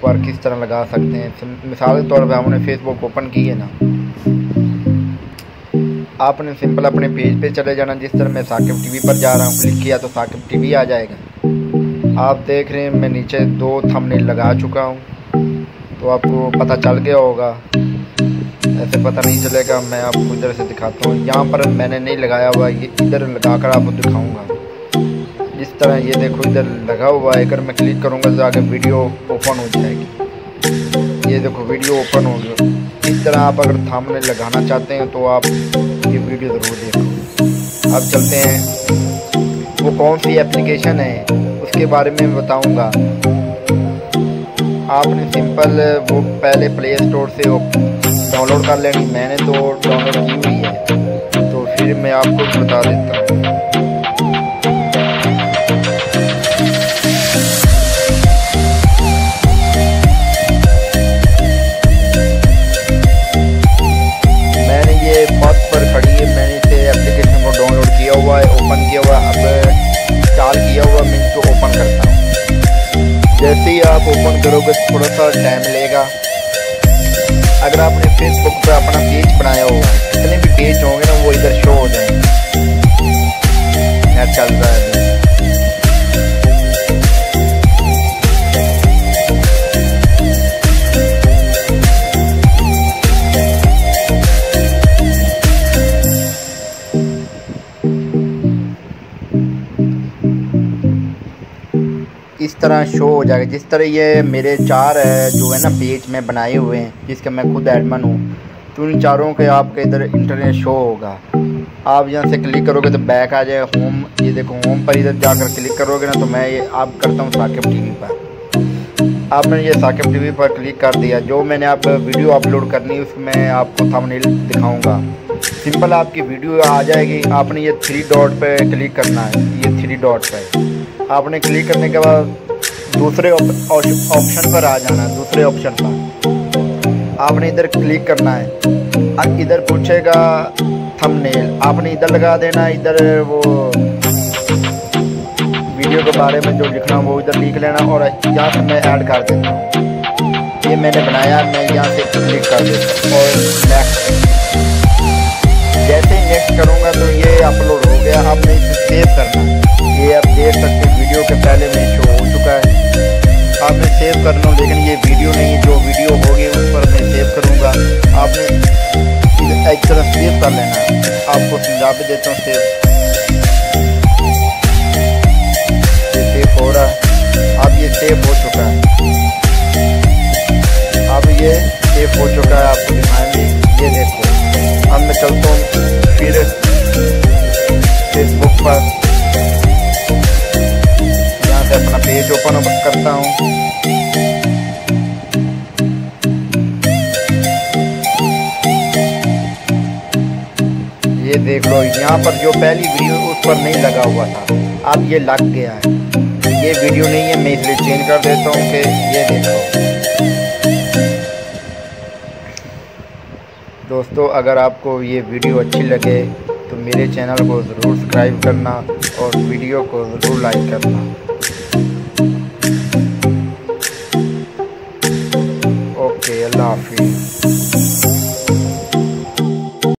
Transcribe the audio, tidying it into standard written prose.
पर किस तरह लगा सकते हैं। मिसाल के तौर पे हमने फेसबुक ओपन की है ना, आपने सिंपल अपने पेज पे चले जाना। जिस तरह मैं साकिब टीवी पर जा रहा हूँ, क्लिक किया तो साकिब टीवी आ जाएगा। आप देख रहे हैं मैं नीचे 2 थंबनेल लगा चुका हूँ, तो आपको पता चल गया होगा। ऐसे पता नहीं चलेगा, मैं आपको इधर से दिखाता हूँ। यहाँ पर मैंने नहीं लगाया हुआ, ये इधर लगा कर आपको दिखाऊँगा। जिस तरह ये देखो इधर लगा हुआ है, अगर मैं क्लिक करूँगा तो आगे वीडियो ओपन हो जाएगी। ये देखो वीडियो ओपन हो गया। इस तरह आप अगर थंबनेल लगाना चाहते हैं तो आप ये वीडियो ज़रूर देखो। अब चलते हैं, वो कौन सी एप्लीकेशन है उसके बारे में बताऊंगा। आपने सिंपल वो पहले प्ले स्टोर से डाउनलोड कर लेनी। मैंने तो डाउनलोड की हुई है, तो फिर मैं आपको बता देता हूँ। जैसे ही आप ओपन करोगे थोड़ा सा टाइम लेगा। अगर आपने फेसबुक पे अपना पेज बनाया होगा, जितने भी पेज होंगे ना वो इधर शो हो जाएंगे। नेट चल रहा है। इस तरह शो हो जाएगा। जिस तरह ये मेरे 4 जो है ना पेज में बनाए हुए हैं, जिसका मैं खुद एडमिन हूँ, तो इन चारों के आपके इधर इंटरनेट शो होगा। आप यहाँ से क्लिक करोगे तो बैक आ जाए होम। ये देखो होम पर इधर जाकर क्लिक करोगे ना, तो मैं ये आप करता हूँ साकिब टीवी पर। आपने ये साकिब टीवी पर क्लिक कर दिया। जो मैंने आप वीडियो अपलोड करनी है उसमें आपको थंबनेल दिखाऊँगा। सिंपल आपकी वीडियो आ जाएगी। आपने ये 3 डॉट पर क्लिक करना है। ये 3 डॉट पर आपने क्लिक करने के बाद दूसरे ऑप्शन पर आ जाना। दूसरे ऑप्शन पर आपने इधर क्लिक करना है। अब इधर पूछेगा थंबनेल, आपने इधर लगा देना। इधर वो वीडियो के बारे में जो लिखना वो इधर लिख लेना, और यहाँ से मैं ऐड कर देता हूँ। ये मैंने बनाया, मैं यहाँ से क्लिक कर देता हूँ और नेक्स्ट। जैसे ही नेक्स्ट करूँगा तो ये अपलोड हो गया। आपने इसे सेव करना। ये आप देख सकते हैं वीडियो के पहले में शो हो चुका है। आपने सेव करना, लेकिन ये वीडियो नहीं, जो वीडियो होगी उस पर मैं सेव करूँगा। आपने एक तरह सेव कर लेना है। आपको समझा भी देता हूँ। सेव हो रहा है। अब ये सेव हो चुका है। अब ये सेव हो चुका है, आपको दिखाएंगे। ये देखो, अब मैं चलता हूँ फिर फेसबुक पर। अपना पेज ओपन करता हूँ। ये देख लो, यहाँ पर जो पहली वीडियो उस पर नहीं लगा हुआ था, अब ये लग गया है। ये वीडियो नहीं है, मैं इसलिए चेंज कर देता हूँ कि ये देखो। दोस्तों, अगर आपको ये वीडियो अच्छी लगे तो मेरे चैनल को ज़रूर सब्सक्राइब करना और वीडियो को ज़रूर लाइक करना। ओके, अल्लाह हाफिज़।